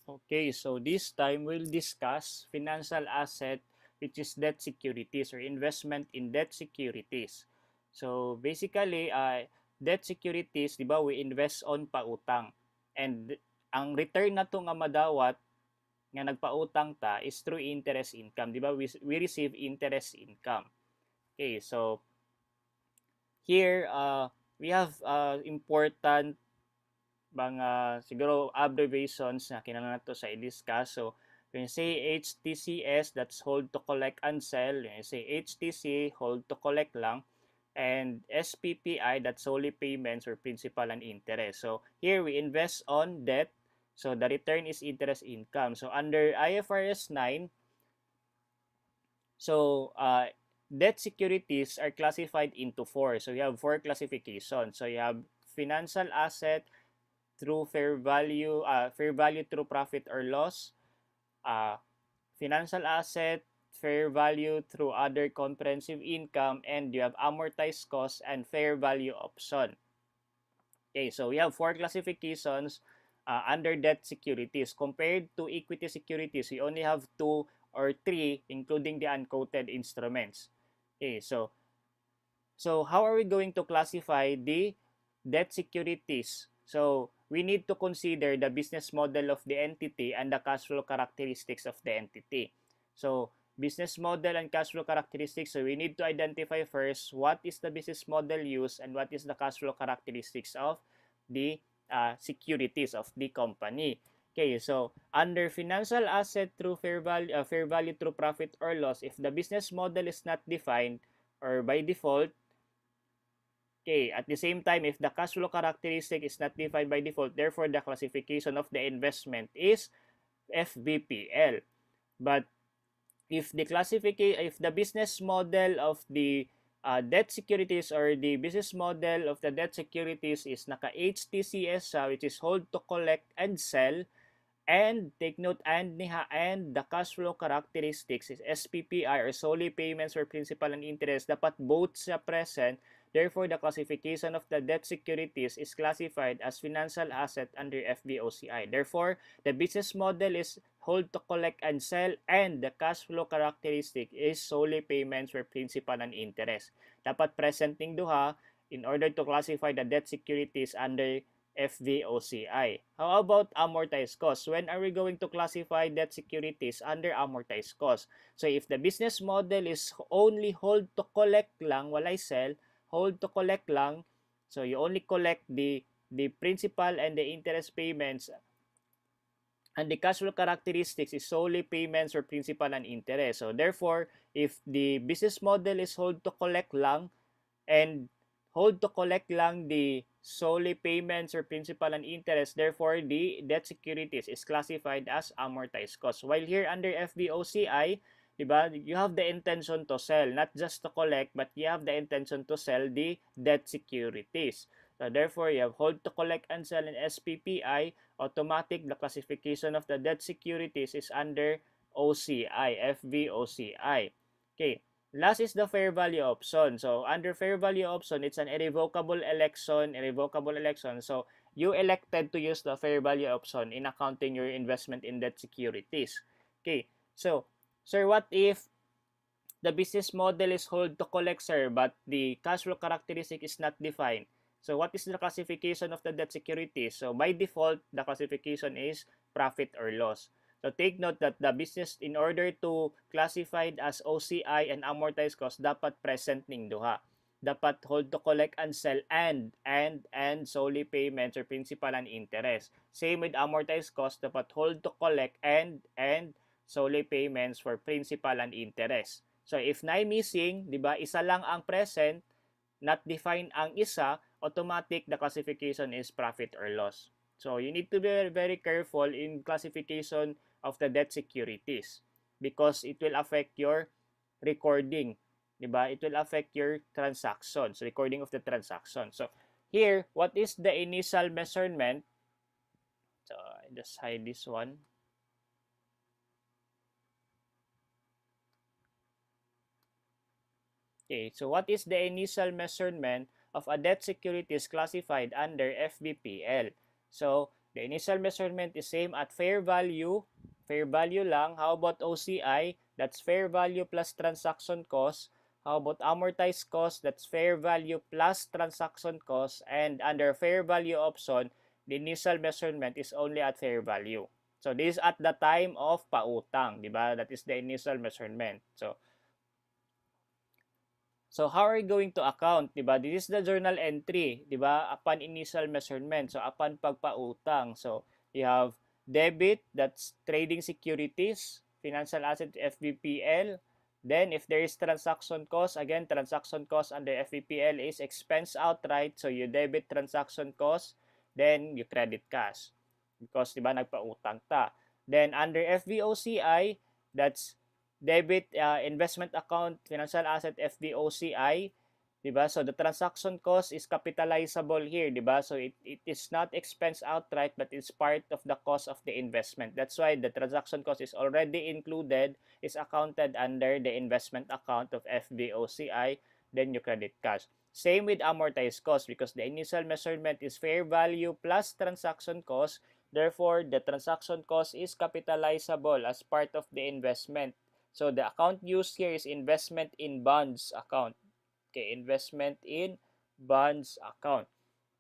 Okay, so this time we'll discuss financial asset, which is debt securities or investment in debt securities. So basically, debt securities, di ba, we invest on pautang. And ang return na to nga madawat nga nagpautang ta is through interest income, di ba? We receive interest income. Okay, so here we have important mga siguro abbreviations na kinahanglan nato sa i-discuss. So, when you say HTCS, that's hold to collect and sell. When you say HTC, hold to collect lang. And SPPI, that's solely payments or principal and interest. So, here we invest on debt. So, the return is interest income. So, under IFRS 9, so debt securities are classified into four. So, you have four classifications. So, you have financial asset, through fair value through profit or loss, uh, financial asset, fair value through other comprehensive income, and you have amortized cost and fair value option. Okay, so we have four classifications under debt securities. Compared to equity securities, we only have two or three, including the unquoted instruments. Okay, so how are we going to classify the debt securities? So we need to consider the business model of the entity and the cash flow characteristics of the entity. So business model and cash flow characteristics, so we need to identify first what is the business model used and what is the cash flow characteristics of the securities of the company. Okay, so under financial asset through fair value through profit or loss, if the business model is not defined or by default, okay, at the same time, if the cash flow characteristic is not defined by default, therefore the classification of the investment is FVPL. But if the business model of the debt securities or the business model of the debt securities is naka HTCS, which is hold to collect and sell, and take note, and the cash flow characteristics is SPPI or solely payments for principal and interest, dapat both siya present. Therefore, the classification of the debt securities is classified as financial asset under FVOCI. Therefore, the business model is hold to collect and sell, and the cash flow characteristic is solely payments for principal and interest. Dapat present ning duha in order to classify the debt securities under FVOCI. How about amortized cost? When are we going to classify debt securities under amortized cost? So if the business model is only hold to collect lang, walay sell, hold to collect lang, so you only collect the principal and the interest payments, and the cash flow characteristics is solely payments or principal and interest. So therefore, if the business model is hold to collect lang, and hold to collect lang the solely payments or principal and interest, therefore the debt securities is classified as amortized cost. While here under FVOCI, diba, you have the intention to sell, not just to collect, but you have the intention to sell the debt securities. So therefore, you have hold to collect and sell in SPPI, automatic the classification of the debt securities is under OCI, FVOCI. Okay, last is the fair value option. So under fair value option, it's an irrevocable election. So you elected to use the fair value option in accounting your investment in debt securities. Okay, so sir, what if the business model is hold to collect, sir, but the cash flow characteristic is not defined? So what is the classification of the debt securities? So by default, the classification is profit or loss. So take note that the business, in order to classified as OCI and amortized cost, dapat present ning duha. Dapat hold to collect and sell, and solely payments or principal and interest. Same with amortized cost, dapat hold to collect and solely payments for principal and interest. So if na missing, di ba, isa lang ang present, not defined ang isa, automatic the classification is profit or loss. So you need to be very careful in classification of the debt securities because it will affect your recording, 'di ba? It will affect your transactions, recording of the transaction. So here, what is the initial measurement? So I just hide this one. Okay, so what is the initial measurement of a debt securities classified under FVPL? So The initial measurement is same at fair value lang. How about OCI? That's fair value plus transaction cost. How about amortized cost? That's fair value plus transaction cost. And under fair value option, the initial measurement is only at fair value. So this is at the time of pautang, di ba? That is the initial measurement. So how are you going to account, 'di ba? This is the journal entry, 'di ba? Upon initial measurement, so upon pagpautang. So you have debit, that's trading securities, financial asset FVPL. Then if there is transaction cost, again transaction cost under FVPL is expense outright, so you debit transaction cost, then you credit cash. Because 'di ba nagpautang ta. Then under FVOCI, that's debit investment account financial asset FVOCI, 'di ba? So the transaction cost is capitalizable here, 'di ba? So it is not expense outright but it's part of the cost of the investment. That's why the transaction cost is already included, is accounted under the investment account of FVOCI, then you credit cash. Same with amortized cost because the initial measurement is fair value plus transaction cost. Therefore, the transaction cost is capitalizable as part of the investment. So the account used here is investment in bonds account. Okay, investment in bonds account.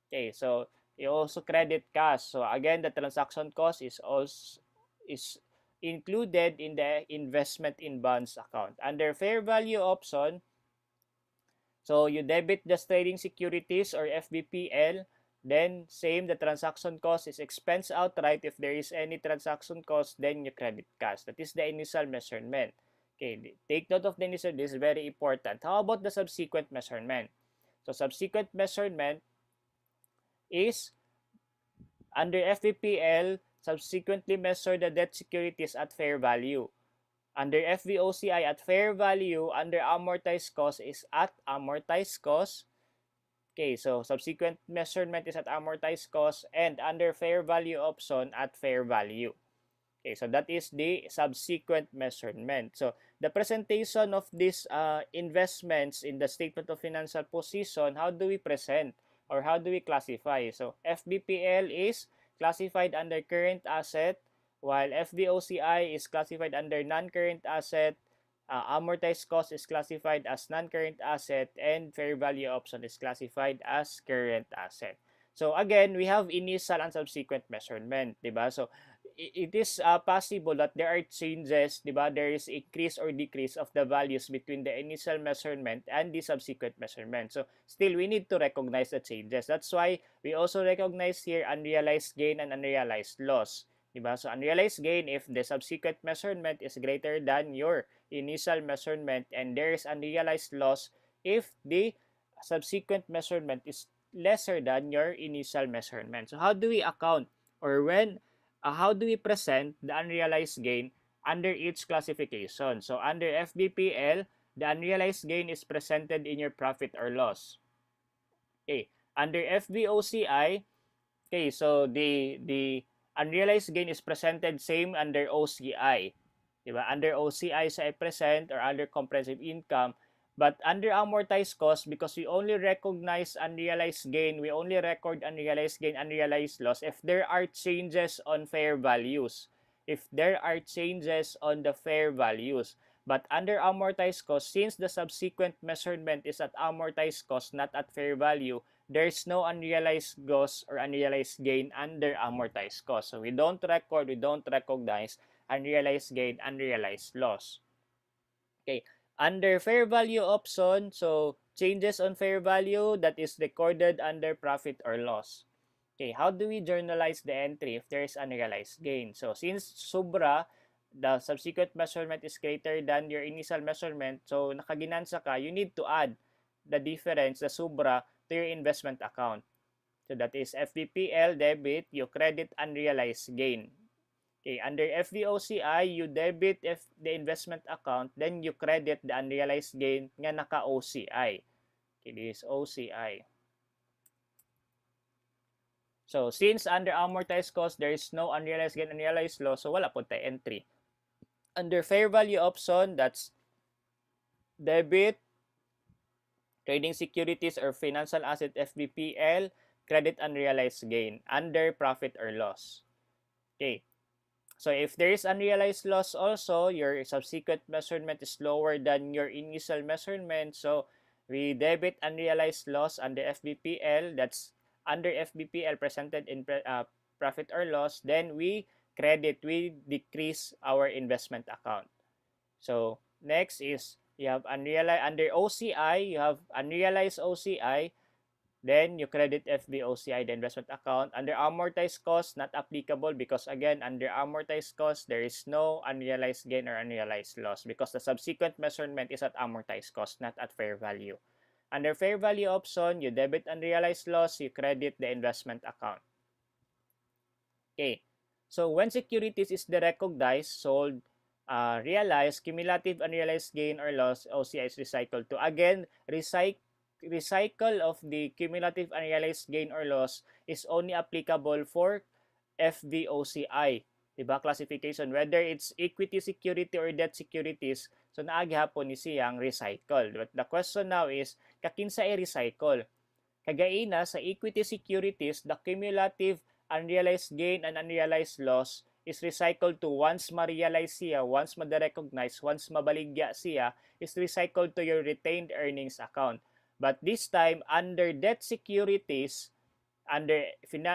Okay, so you also credit cash. So again, the transaction cost is also is included in the investment in bonds account. Under fair value option, so you debit the trading securities or FVPL. Then same, the transaction cost is expense outright. If there is any transaction cost, then you credit cash. That is the initial measurement. Okay, take note of the initial. This is very important. How about the subsequent measurement? So subsequent measurement is under FVPL, subsequently measure the debt securities at fair value. Under FVOCI at fair value, under amortized cost is at amortized cost. Okay, so subsequent measurement is at amortized cost, and under fair value option at fair value. Okay, so that is the subsequent measurement. So the presentation of these investments in the statement of financial position, how do we present or how do we classify? So FBPL is classified under current asset, while FVOCI is classified under non-current asset, amortized cost is classified as non-current asset, and fair value option is classified as current asset. So again, we have initial and subsequent measurement, diba? So it is possible that there are changes, diba? There is increase or decrease of the values between the initial measurement and the subsequent measurement. So still, we need to recognize the changes. That's why we also recognize here unrealized gain and unrealized loss. Diba? So unrealized gain if the subsequent measurement is greater than your initial measurement, and there is unrealized loss if the subsequent measurement is lesser than your initial measurement. So how do we account, or how do we present the unrealized gain under each classification? So under FBPL, the unrealized gain is presented in your profit or loss. Okay. Under FVOCI, okay, so the unrealized gain is presented same under OCI. Diba? Under OCI sa present or under comprehensive income. But under amortized cost, because we only recognize unrealized gain, we only record unrealized gain, unrealized loss if there are changes on fair values. If there are changes on the fair values. But under amortized cost, since the subsequent measurement is at amortized cost, not at fair value, there is no unrealized loss or unrealized gain under amortized cost. So we don't recognize unrealized gain, unrealized loss. Okay. Under fair value option, so changes on fair value that is recorded under profit or loss. Okay, how do we journalize the entry if there is unrealized gain? So since sobra, the subsequent measurement is greater than your initial measurement, so nakaginansa ka, you need to add the difference, the sobra, to your investment account. So that is FVPL debit, you credit unrealized gain. Okay, under FVOCI, you debit the investment account, then you credit the unrealized gain nga naka-OCI. Okay, this is OCI. So, since under amortized cost, there is no unrealized gain, unrealized loss, so wala po tayo entry. Under fair value option, that's debit, trading securities or financial asset FVPL, credit unrealized gain under profit or loss. Okay. So if there is unrealized loss also, your subsequent measurement is lower than your initial measurement. So we debit unrealized loss under FBPL. That's under FBPL presented in profit or loss. Then we decrease our investment account. So next is you have unrealized under OCI, you have unrealized OCI. Then you credit FVOCI, the investment account. Under amortized cost, not applicable because again, under amortized cost, there is no unrealized gain or unrealized loss because the subsequent measurement is at amortized cost, not at fair value. Under fair value option, you debit unrealized loss, you credit the investment account. Okay. So when securities is derecognized, sold, realized, cumulative unrealized gain or loss, OCI is recycled to. Again, recycle of the cumulative unrealized gain or loss is only applicable for FVOCI, diba? Classification, whether it's equity security or debt securities, so naagihapon ni siyang recycle. But the question now is, kakinsa i-recycle? Kagaina sa equity securities, the cumulative unrealized gain and unrealized loss is recycled to once ma-realize siya, once ma-recognize, once mabaligya siya, is recycled to your retained earnings account. But this time, under debt securities,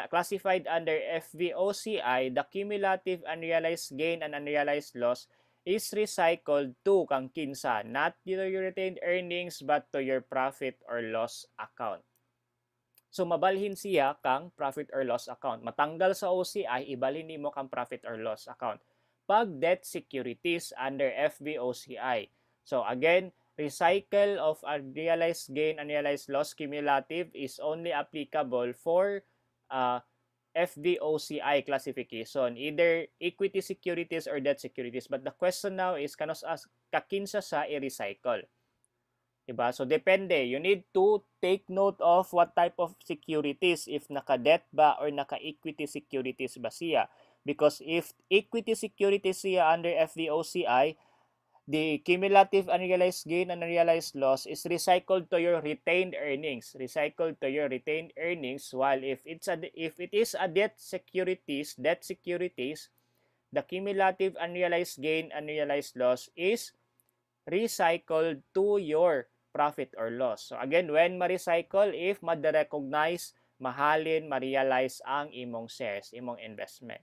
classified under FVOCI, the cumulative unrealized gain and unrealized loss is recycled to kang kinsa, not to your retained earnings but to your profit or loss account. So mabalhin siya kang profit or loss account. Matanggal sa OCI, ibalhin nimo kang profit or loss account. Pag debt securities under FVOCI. So again, recycle of unrealized gain, unrealized loss cumulative is only applicable for FVOCI classification, either equity securities or debt securities. But the question now is, kanos as kakinsa sa i-recycle? Diba? So, depende. You need to take note of what type of securities, if naka-debt ba or naka-equity securities ba siya. Because if equity securities siya under FVOCI, the cumulative unrealized gain and unrealized loss is recycled to your retained earnings. Recycled to your retained earnings. While if it is a debt securities, the cumulative unrealized gain, unrealized loss is recycled to your profit or loss. So again, when ma-recycle, if ma-recognize, mahalin, ma-realize ang imong shares, imong investment.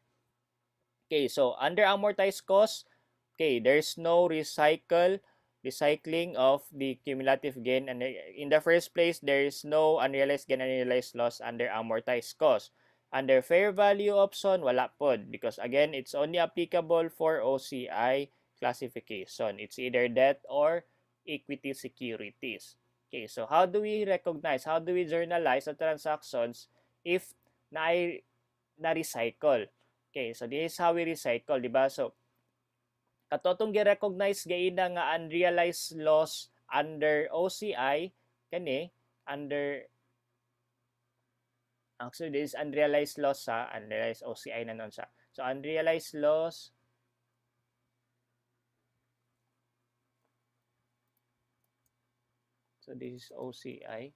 Okay, so under amortized cost, okay, there's no recycling of the cumulative gain. And in the first place, there is no unrealized gain, unrealized loss under amortized cost. Under fair value option, wala pod because again, it's only applicable for OCI classification. It's either debt or equity securities. Okay, so how do we recognize, how do we journalize the transactions if na-recycle? Okay, so this is how we recycle, di ba? So, katotong gi-recognize gaina nga unrealized loss under OCI, kani, actually, this is unrealized loss sa, unrealized OCI na nun sa. So, unrealized loss, so this is OCI.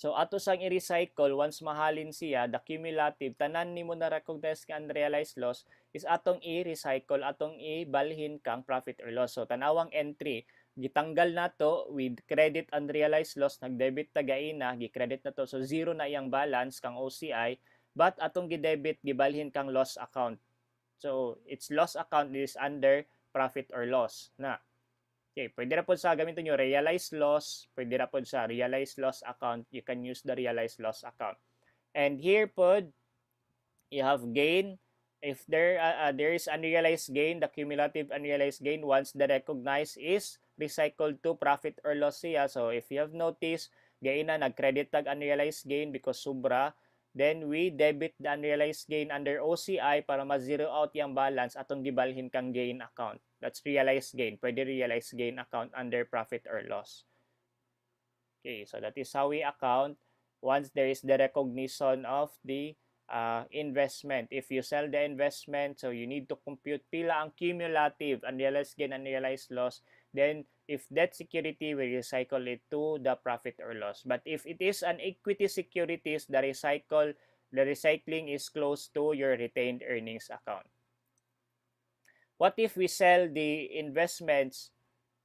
So ato sang i-recycle once mahalin siya, the cumulative tanan nimo na recognize ka unrealized loss is atong i-recycle, atong ibalhin kang profit or loss. So tanawang entry, gitanggal nato with credit unrealized loss, nag-debit tagaina, gi-credit na to. So zero na iyang balance kang OCI, but atong gi-debit gibalhin kang loss account. So its loss account is under profit or loss na. Okay, pwede na po sa gamitin nyo realized loss, pwede na po sa realized loss account, you can use the realized loss account. And here po, you have gain. If there is unrealized gain, the cumulative unrealized gain once the recognized is recycled to profit or loss siya. So if you have noticed, gain na nag-credit tag unrealized gain because sobra, then we debit the unrealized gain under OCI para ma-zero out yung balance atong gibalhin kang gain account. That's realized gain. Pwede realized gain account under profit or loss. Okay, so that is how we account once there is the recognition of the investment. If you sell the investment, so you need to compute pila ang cumulative unrealized gain, unrealized loss then if debt security, we recycle it to the profit or loss. But if it is an equity securities, the recycling is close to your retained earnings account. What if we sell the investments,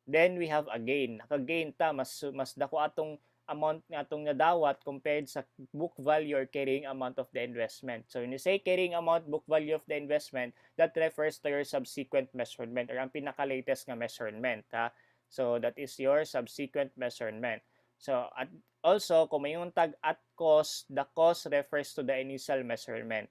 then we have a gain? Naka-gain ta, mas dako atong amount nga atong nadawat compared sa book value or carrying amount of the investment. So when you say carrying amount, book value of the investment, that refers to your subsequent measurement or ang pinaka-latest nga measurement. Ha? So that is your subsequent measurement. So at also, kung may yung tag at cost, the cost refers to the initial measurement.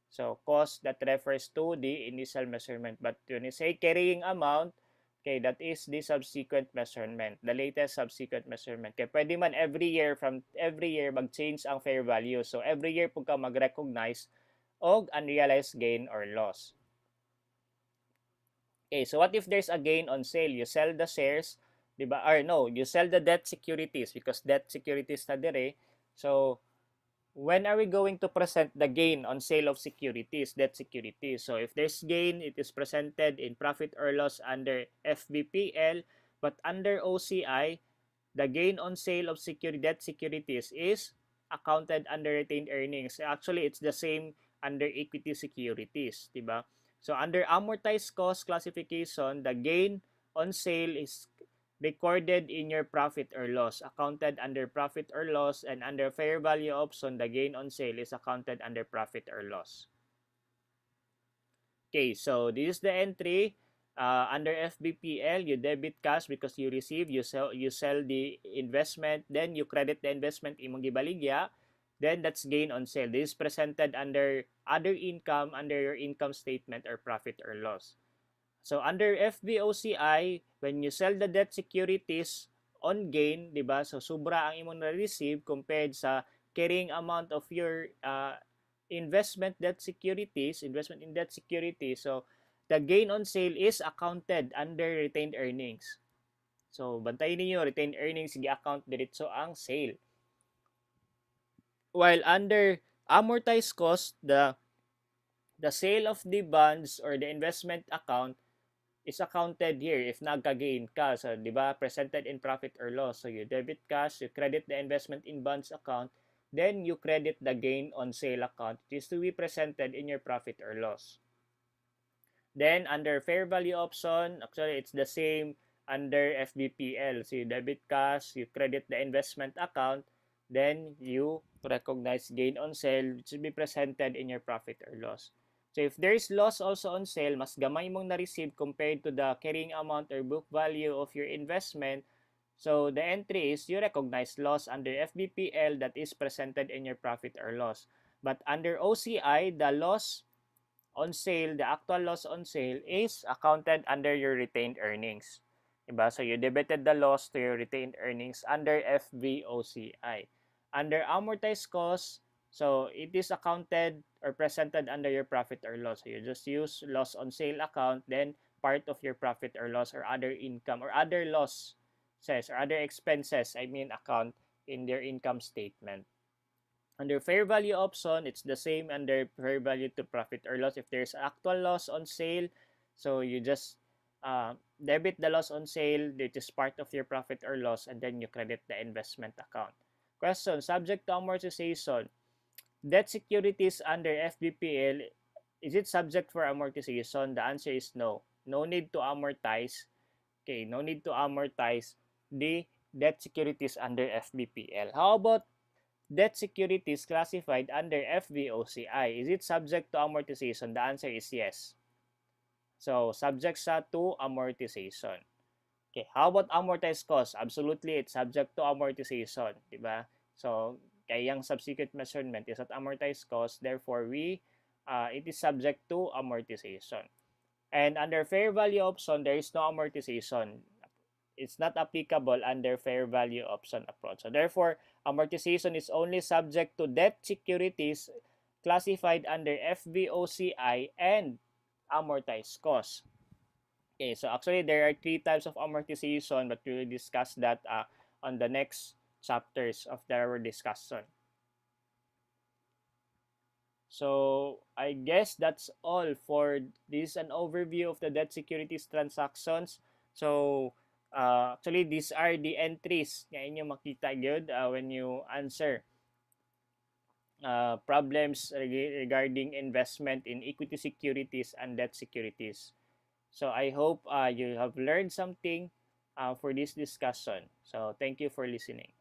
So cost that refers to the initial measurement. But when you say carrying amount, okay, that is the subsequent measurement, the latest subsequent measurement. Kaya pwede man every year mag-change ang fair value. So every year pag ka mag-recognize og unrealized gain or loss. Okay, so what if there's a gain on sale? You sell the shares, di ba? Or no, you sell the debt securities because debt securities na dire. So when are we going to present the gain on sale of securities, debt securities? So if there's gain, it is presented in profit or loss under FBPL, but under OCI, the gain on sale of debt securities is accounted under retained earnings. Actually, it's the same under equity securities, diba? So under amortized cost classification, the gain on sale is recorded in your profit or loss, accounted under profit or loss, and under fair value option, the gain on sale is accounted under profit or loss. Okay, so this is the entry. Under FBPL, you debit cash because you receive, you sell the investment, then you credit the investment imong gibaligya, then that's gain on sale. This is presented under other income under your income statement or profit or loss. So under FVOCI, when you sell the debt securities on gain, di ba? So sobra ang imong na-receive compared sa carrying amount of your investment in debt securities. So the gain on sale is accounted under retained earnings. So bantayin niyo retained earnings gi-account diretso ang sale. While under amortized cost, the sale of the bonds or the investment account is accounted here if nagka-gain ka. So, di ba, presented in profit or loss. So, you debit cash, you credit the investment in bonds account, then you credit the gain on sale account, which is to be presented in your profit or loss. Then, under fair value option, actually, it's the same under FBPL. So, you debit cash, you credit the investment account, then you recognize gain on sale, which will be presented in your profit or loss. So if there is loss also on sale, mas gamay mong na-receive compared to the carrying amount or book value of your investment. So the entry is you recognize loss under FBPL that is presented in your profit or loss. But under OCI, the loss on sale, the actual loss on sale is accounted under your retained earnings. Diba? So you debited the loss to your retained earnings under FVOCI. Under amortized cost, so it is accounted or presented under your profit or loss. So you just use loss on sale account, then part of your profit or loss or other income or other losses or other expenses, account in their income statement. Under fair value option, it's the same under fair value to profit or loss. If there's actual loss on sale, so you just debit the loss on sale, which is part of your profit or loss, and then you credit the investment account. Question, subject to amortization. Debt securities under FBPL, is it subject for amortization? The answer is no. No need to amortize. Okay, no need to amortize the debt securities under FBPL. How about debt securities classified under FVOCI? Is it subject to amortization? The answer is yes. So, subject sa to amortization. Okay, how about amortized cost? Absolutely, it's subject to amortization, di ba? So, kaya yung subsequent measurement is at amortized cost, therefore it is subject to amortization. And under fair value option, there is no amortization. It's not applicable under fair value option approach. So therefore, amortization is only subject to debt securities classified under FVOCI and amortized cost. Okay, so actually there are 3 types of amortization, but we will discuss that on the next chapters of our discussion. So I guess that's all for this, an overview of the debt securities transactions. So Actually, these are the entries nga inyo makita gyud when you answer problems regarding investment in equity securities and debt securities. So I hope you have learned something for this discussion. So thank you for listening.